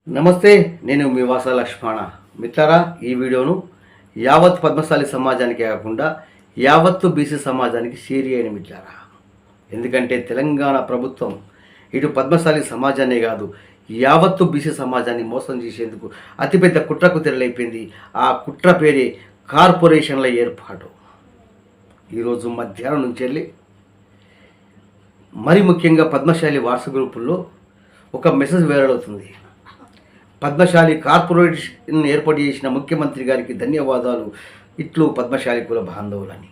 నమస్తే, నేను మీ వాస లక్ష్మణ. మిత్రరా, ఈ వీడియోను యావత్ పద్మశాలి సమాజానికే కాకుండా యావత్తు బీసీ సమాజానికి షేర్ చేయని మిత్రరా. ఎందుకంటే తెలంగాణ ప్రభుత్వం ఇటు పద్మశాలి సమాజాన్నే కాదు, యావత్తు బీసీ సమాజాన్ని మోసం చేసేందుకు అతిపెద్ద కుట్రకు తెరలైపోయింది. ఆ కుట్ర పేరే కార్పొరేషన్ల ఏర్పాటు. ఈరోజు మధ్యాహ్నం నుంచి వెళ్ళి మరి ముఖ్యంగా పద్మశాలి వాట్సాప్ గ్రూపుల్లో ఒక మెసేజ్ వైరల్ అవుతుంది. పద్మశాలి కార్పొరేషన్ ఏర్పాటు చేసిన ముఖ్యమంత్రి గారికి ధన్యవాదాలు, ఇట్లు పద్మశాలి కుల బాంధవులని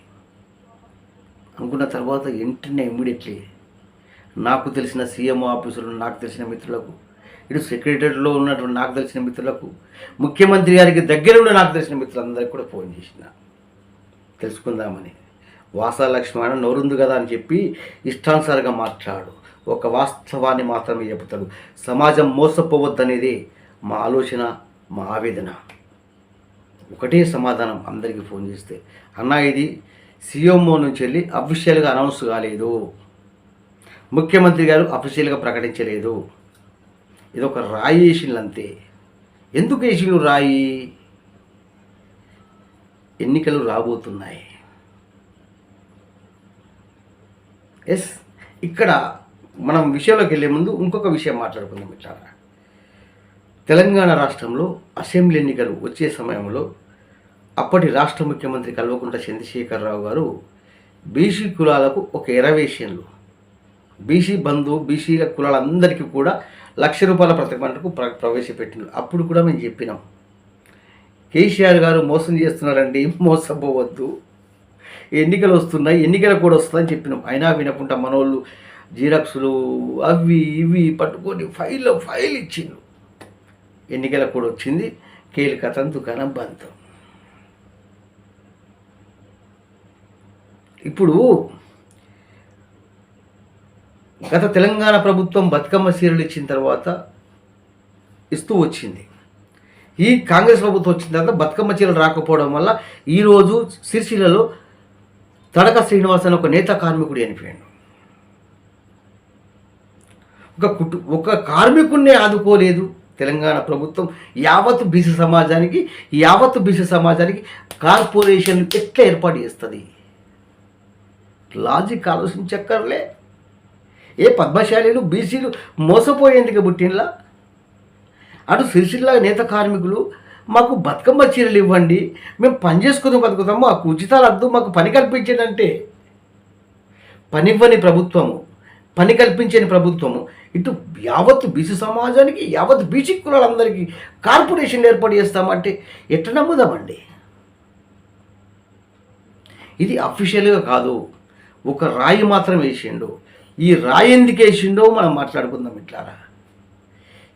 అనుకున్న తర్వాత వెంటనే ఇమ్మీడియట్లీ నాకు తెలిసిన సీఎం ఆఫీసులు, నాకు తెలిసిన మిత్రులకు, ఇటు సెక్రటరీలో ఉన్నటువంటి నాకు తెలిసిన మిత్రులకు, ముఖ్యమంత్రి గారికి దగ్గర ఉన్న నాకు తెలిసిన మిత్రులందరికీ కూడా ఫోన్ చేసిన తెలుసుకుందామని. వాసా లక్ష్మణ నోరుంది కదా అని చెప్పి ఇష్టానుసారంగా మాట్లాడు, ఒక వాస్తవాన్ని మాత్రమే చెబుతాడు. సమాజం మోసపోవద్దనేదే మా ఆలోచన, మా ఆవేదన. ఒకటే సమాధానం అందరికీ ఫోన్ చేస్తే, అన్న ఇది సీఎంఓ నుంచి వెళ్ళి అఫీషియల్గా అనౌన్స్ కాలేదు, ముఖ్యమంత్రి గారు అఫీషియల్గా ప్రకటించలేదు, ఇది ఒక రాయి వేసిండ్లు అంతే. ఎందుకు వేసిండ్లు రాయి? ఎన్నికలు రాబోతున్నాయి. ఇక్కడ మనం విషయంలోకి వెళ్ళే ముందు ఇంకొక విషయం మాట్లాడుకుందాం. ఇట్లా తెలంగాణ రాష్ట్రంలో అసెంబ్లీ ఎన్నికలు వచ్చే సమయంలో అప్పటి రాష్ట్ర ముఖ్యమంత్రి కల్వకుంట్ల చంద్రశేఖరరావు గారు బీసీ కులాలకు ఒక ఎరవేషన్లు, బీసీ బంధు బీసీల కులాలందరికీ కూడా ₹1,00,000 ప్రతి పంటకు ప్రవేశపెట్టినారు. అప్పుడు కూడా మేము చెప్పినాం, కేసీఆర్ గారు మోసం చేస్తున్నారండి, మోసపోవద్దు, ఎన్నికలు వస్తున్నాయి, ఎన్నికలు కూడా వస్తుందని చెప్పినాం. అయినా వినకుండా మనోళ్ళు జీరాక్సులు అవి ఇవి పట్టుకొని ఫైల్ ఇచ్చిండ్రు. ఎన్నికల కూడా వచ్చింది, కీలకతం దుకాణం బంధం. ఇప్పుడు గత తెలంగాణ ప్రభుత్వం బతుకమ్మ సీరియల్ ఇచ్చిన తర్వాత ఇస్తూ వచ్చింది. ఈ కాంగ్రెస్ ప్రభుత్వం వచ్చిన తర్వాత బతుకమ్మ చీరలు రాకపోవడం వల్ల ఈరోజు సిరిసిల్లలో తడక శ్రీనివాస్ అని ఒక నేత కార్మికుడు చనిపోయాడు. ఒక కార్మికుడిని ఆదుకోలేదు తెలంగాణ ప్రభుత్వం. యావత్ బీసీ సమాజానికి కార్పొరేషన్ ఎట్లా ఏర్పాటు చేస్తుంది? లాజిక్ ఆలోచించక్కర్లే. ఏ పద్మశాలీలు బీసీలు మోసపోయేందుకు పుట్టినలా? అటు సిరిసిల్ల నేత కార్మికులు మాకు బతుకమ్మ చీరలు ఇవ్వండి, మేము పని చేసుకుని బతుకుతాము, మాకు ఉచితాలు వద్దు, మాకు పని కల్పించడంటే పనివ్వని ప్రభుత్వము, పని కల్పించని ప్రభుత్వము ఇటు యావత్ బీసీ సమాజానికి, యావత్ బీసీ కులాలందరికీ కార్పొరేషన్ ఏర్పాటు చేస్తామంటే ఎట్లా నమ్ముదామండి? ఇది అఫీషియల్గా కాదు, ఒక రాయి మాత్రం వేసిండు. ఈ రాయి ఎందుకు వేసిండో మనం మాట్లాడుకుందాం. ఇట్లారా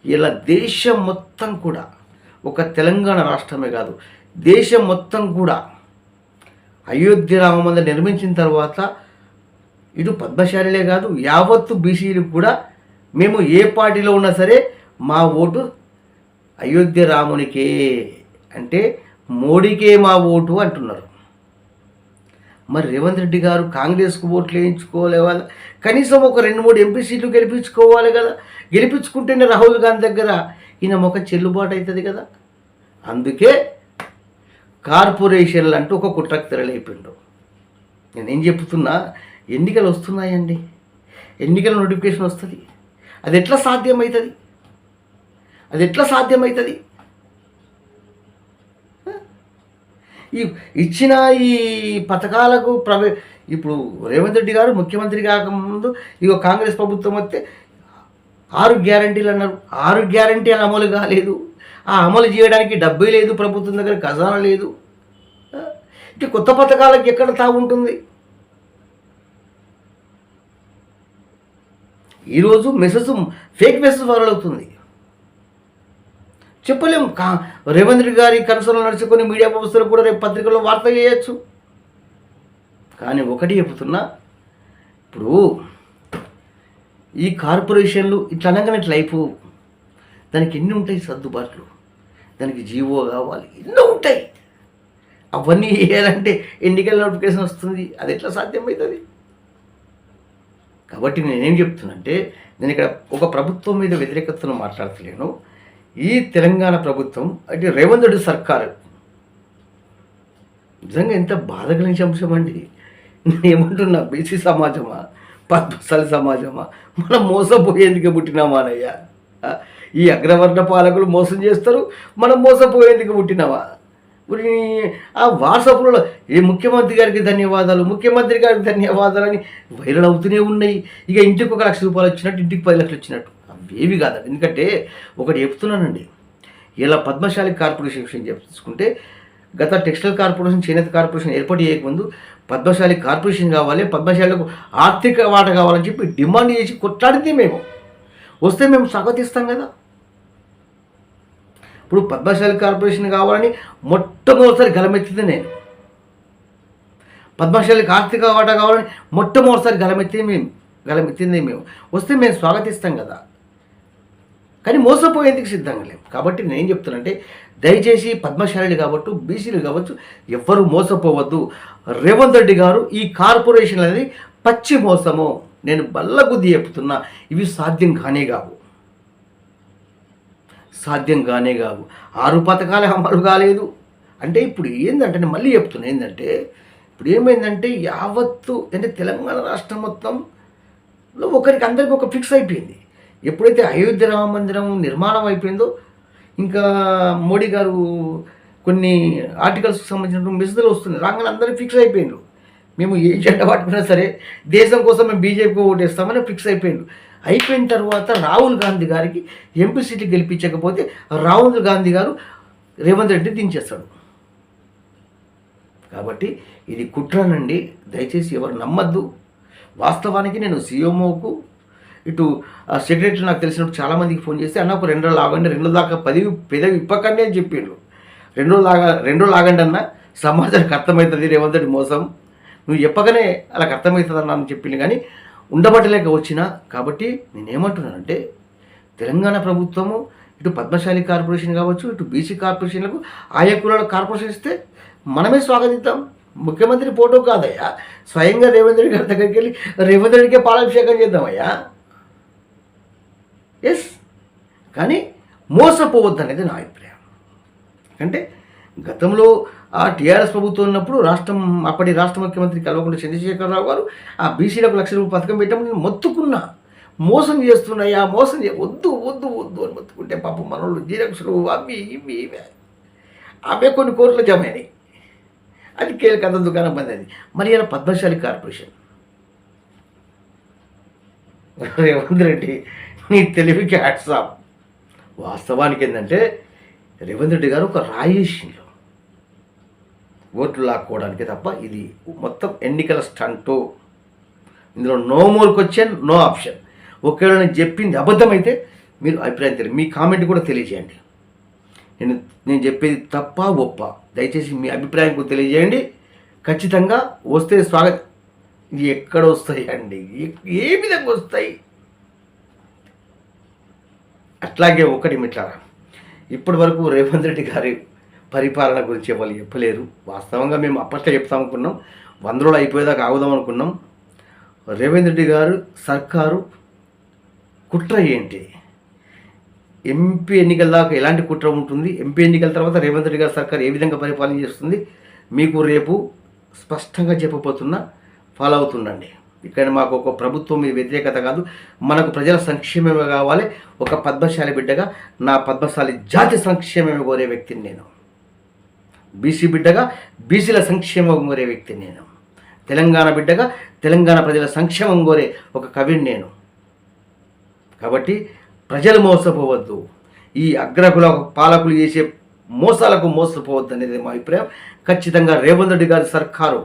ఇలా దేశం మొత్తం కూడా, ఒక తెలంగాణ రాష్ట్రమే కాదు, దేశం మొత్తం కూడా అయోధ్య రామ మందిరం నిర్మించిన తర్వాత ఇటు పద్మశాలిలే కాదు, యావత్తు బీసీలు కూడా మేము ఏ పార్టీలో ఉన్నా సరే మా ఓటు అయోధ్య రామునికే, అంటే మోడీకే మా ఓటు అంటున్నారు. మరి రేవంత్ రెడ్డి గారు కాంగ్రెస్కు ఓట్లు వేయించుకోవాలి కదా, కనీసం ఒక 2-3 ఎంపీ సీట్లు గెలిపించుకోవాలి కదా. గెలిపించుకుంటేనే రాహుల్ గాంధీ దగ్గర ఈయన మొక్క చెల్లుబాటు అవుతుంది కదా. అందుకే కార్పొరేషన్లు అంటూ ఒక కుట్రకు తెరలైపోయిండు. నేనేం చెప్తున్నా, ఎన్నికలు వస్తున్నాయండి, ఎన్నికల నోటిఫికేషన్ వస్తుంది. అది ఎట్లా సాధ్యమవుతుంది? ఇచ్చిన ఈ పథకాలకు ఇప్పుడు రేవంత్ రెడ్డి గారు ముఖ్యమంత్రి కాకముందు ఇగో కాంగ్రెస్ ప్రభుత్వం వస్తే 6 గ్యారంటీలు అన్నారు. 6 గ్యారంటీలు అమలు కాలేదు. ఆ అమలు చేయడానికి డబ్బే లేదు, ప్రభుత్వం దగ్గర ఖజానా లేదు. ఇక కొత్త పథకాలకు ఎక్కడ తాగుంటుంది? ఈరోజు ఫేక్ మెసేజ్ వైరల్ అవుతుంది. చెప్పలేము, రేవంత్ రెడ్డి గారి కనసలు నడుచుకొని మీడియా వ్యవస్థలు కూడా రేపు పత్రికల్లో వార్త చేయొచ్చు. కానీ ఒకటి చెబుతున్నా, ఇప్పుడు ఈ కార్పొరేషన్లు ఇట్లా అనగానే ఇట్లా అయిపోవు. దానికి ఎన్ని ఉంటాయి సర్దుబాట్లు, దానికి జీవో కావాలి, ఎన్నో ఉంటాయి. అవన్నీ వేయాలంటే ఎన్నికల నోటిఫికేషన్ వస్తుంది, అది ఎట్లా సాధ్యమవుతుంది? కాబట్టి నేనేం చెప్తున్నా అంటే, నేను ఇక్కడ ఒక ప్రభుత్వం మీద వ్యతిరేకతను మాట్లాడతలేను. ఈ తెలంగాణ ప్రభుత్వం అంటే రేవంత్ రెడ్డి సర్కారు నిజంగా ఎంత బాధ కలిగించే అంశం అండి. నేను ఏమంటున్నా, బీసీ సమాజమా, పద్మశాలి సమాజమా, మనం మోసపోయేందుకే పుట్టినామా అనయ్యా? ఈ అగ్రవర్ణ పాలకులు మోసం చేస్తారు, మనం మోసపోయేందుకు పుట్టినామా? ఆ వాట్సాప్లో ఏ ముఖ్యమంత్రి గారికి ధన్యవాదాలు, ముఖ్యమంత్రి గారికి ధన్యవాదాలు అని వైరల్ అవుతూనే ఉన్నాయి. ఇక ఇంటికి 1 లక్ష రూపాయలు వచ్చినట్టు, ఇంటికి 10 లక్షలు వచ్చినట్టు అవేవి కాదండి. ఎందుకంటే ఒకటి చెప్తున్నానండి, ఇలా పద్మశాలి కార్పొరేషన్ విషయం తీసుకుంటే, గత టెక్స్టైల్ కార్పొరేషన్, చేనేత కార్పొరేషన్ ఏర్పాటు చేయకముందు పద్మశాలి కార్పొరేషన్ కావాలి, పద్మశాలకు ఆర్థిక వాట కావాలని చెప్పి డిమాండ్ చేసి కొట్లాడితే మేము వస్తే మేము స్వాగతిస్తాం కదా. ఇప్పుడు పద్మశాలి కార్పొరేషన్ కావాలని మొట్టమొదటిసారి గలమెత్తింది నేను. పద్మశాలికి ఆర్థిక వాటా కావాలని మొట్టమొదటిసారి గలమెత్తింది మేము. వస్తే మేము స్వాగతిస్తాం కదా, కానీ మోసపోయేందుకు సిద్ధంగా లేము. కాబట్టి నేను చెప్తున్నానంటే, దయచేసి పద్మశాలిలు కావచ్చు, బీసీలు కావచ్చు, ఎవ్వరూ మోసపోవద్దు. రేవంత్ రెడ్డి గారు ఈ కార్పొరేషన్ అనేది పచ్చి మోసము. నేను బల్లగుద్ది చెప్తున్నా, ఇవి సాధ్యం కానే కావు. 6 పథకాలు అమలు కాలేదు అంటే ఇప్పుడు ఏంటంటే, నేను మళ్ళీ చెప్తున్నా, ఏంటంటే ఇప్పుడు ఏమైందంటే యావత్తు అంటే తెలంగాణ రాష్ట్రం మొత్తంలో అందరికీ ఒక ఫిక్స్ అయిపోయింది. ఎప్పుడైతే అయోధ్య రామ మందిరం నిర్మాణం అయిపోయిందో, ఇంకా మోడీ గారు కొన్ని ఆర్టికల్స్కి సంబంధించిన మెసేజ్లు వస్తున్నాయి, రాగానే అందరూ ఫిక్స్ అయిపోయిండ్రు. మేము ఏ జెండా పట్టుకున్నా సరే దేశం కోసం మేము బీజేపీకి ఓటేస్తామని ఫిక్స్ అయిపోయిండ్రు. అయిపోయిన తర్వాత రాహుల్ గాంధీ గారికి ఎంపీ సీట్లు గెలిపించకపోతే రాహుల్ గాంధీ గారు రేవంత్ రెడ్డి దించేస్తాడు. కాబట్టి ఇది కుట్రనండి, దయచేసి ఎవరు నమ్మద్దు. వాస్తవానికి నేను సీఎంఓకు, ఇటు సెక్రటరీ నాకు తెలిసినప్పుడు చాలామందికి ఫోన్ చేస్తే, అన్న ఒక 2 రోజులు ఆగండి, 2 రోజుల దాకా పెదవి ఇప్పకండి అని చెప్పిండ్రు. 2 రోజులు ఆగండి అన్న, సమాజానికి అర్థమవుతుంది రేవంత్ రెడ్డి మోసం, నువ్వు చెప్పగానే అలా అర్థమవుతుంది అన్న అని చెప్పింది. కానీ ఉండబట్టలేక వచ్చిన. కాబట్టి నేనేమంటున్నానంటే, తెలంగాణ ప్రభుత్వము ఇటు పద్మశాలి కార్పొరేషన్ కావచ్చు, ఇటు బీసీ కార్పొరేషన్లకు ఆయా కులాల కార్పొరేషన్ ఇస్తే మనమే స్వాగతిద్దాం. ముఖ్యమంత్రి ఫోటో కాదయ్యా, స్వయంగా రేవంత్ రెడ్డి గారి దగ్గరికి వెళ్ళి రేవంత్ రెడ్డికే పాలాభిషేకం చేద్దామయ్యా. ఎస్, కానీ మోసపోవద్దు అనేది నా అభిప్రాయం. అంటే గతంలో ఆ టీఆర్ఎస్ ప్రభుత్వం ఉన్నప్పుడు అప్పటి రాష్ట్ర ముఖ్యమంత్రి కల్వకుంట్ల చంద్రశేఖరరావు గారు ఆ బీసీలకు 1 లక్ష రూపాయలు పథకం పెట్టాము. నేను మొత్తుకున్నా, మోసం చేస్తున్నాయా, వద్దు వద్దు వద్దు అని మొత్తుకుంటే పాపం మనోళ్ళు జీరక్షలు అవి ఇవి అవే కొన్ని కోట్లు జమ అయినాయి. అది కథ దుకాణం బంద్ అయింది. మరి ఇలా పద్మశాలి కార్పొరేషన్, రేవంత్ రెడ్డి నీ తెలివికి హ్యాట్స్ ఆఫ్. వాస్తవానికి ఏంటంటే, రేవంత్ రెడ్డి గారు ఒక రాయేషన్లో ఓట్లు లాక్కోవడానికి తప్ప ఇది మొత్తం ఎన్నికల స్టంటు. ఇందులో no more question, no option. ఒకవేళ నేను చెప్పింది అబద్ధమైతే మీరు అభిప్రాయం తెలియదు, మీ కామెంట్ కూడా తెలియజేయండి. నేను చెప్పేది తప్ప ఒప్ప, దయచేసి మీ అభిప్రాయం కూడా తెలియజేయండి. ఖచ్చితంగా వస్తే స్వాగతం. ఎక్కడ వస్తాయి అండి, ఏ విధంగా వస్తాయి? అట్లాగే ఒకటి మిట్లారా, ఇప్పటి వరకు రేవంత్ రెడ్డి గారి పరిపాలన గురించి వాళ్ళు చెప్పలేరు. వాస్తవంగా మేము అప్పట్లో చెప్తాం అనుకున్నాం, 100 రోజులు అయిపోయేదాకా ఆగుదాం అనుకున్నాం. రేవంత్ రెడ్డి గారు సర్కారు కుట్ర ఏంటి, ఎంపీ ఎన్నికల దాకా ఎలాంటి కుట్ర ఉంటుంది, ఎంపీ ఎన్నికల తర్వాత రేవంత్ రెడ్డి గారి సర్కారు ఏ విధంగా పరిపాలన చేస్తుంది, మీకు రేపు స్పష్టంగా చెప్పబోతున్నా, ఫాలో అవుతుండండి. ఇక్కడ మాకు ఒక ప్రభుత్వం మీద వ్యతిరేకత కాదు, మనకు ప్రజల సంక్షేమమే కావాలి. ఒక పద్మశాలి బిడ్డగా నా పద్మశాలి జాతి సంక్షేమమే కోరే వ్యక్తిని నేను. బీసీ బిడ్డగా బీసీల సంక్షేమం కోరే వ్యక్తిని నేను. తెలంగాణ బిడ్డగా తెలంగాణ ప్రజల సంక్షేమం కోరే ఒక కవిని నేను. కాబట్టి ప్రజలు మోసపోవద్దు, ఈ అగ్రకుల పాలకులు చేసే మోసాలకు మోసపోవద్దు అనేది మా అభిప్రాయం. ఖచ్చితంగా రేవంత్ రెడ్డి గారి సర్కారు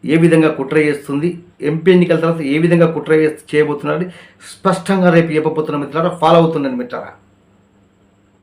ఏ విధంగా కుట్ర చేస్తుంది, ఎంపీ ఎన్నికల తర్వాత ఏ విధంగా కుట్ర చేయబోతున్నది స్పష్టంగా రేపు చెప్పబోతున్న మిత్రులారా, ఫాలో అవుతుండండి మిత్రులారా.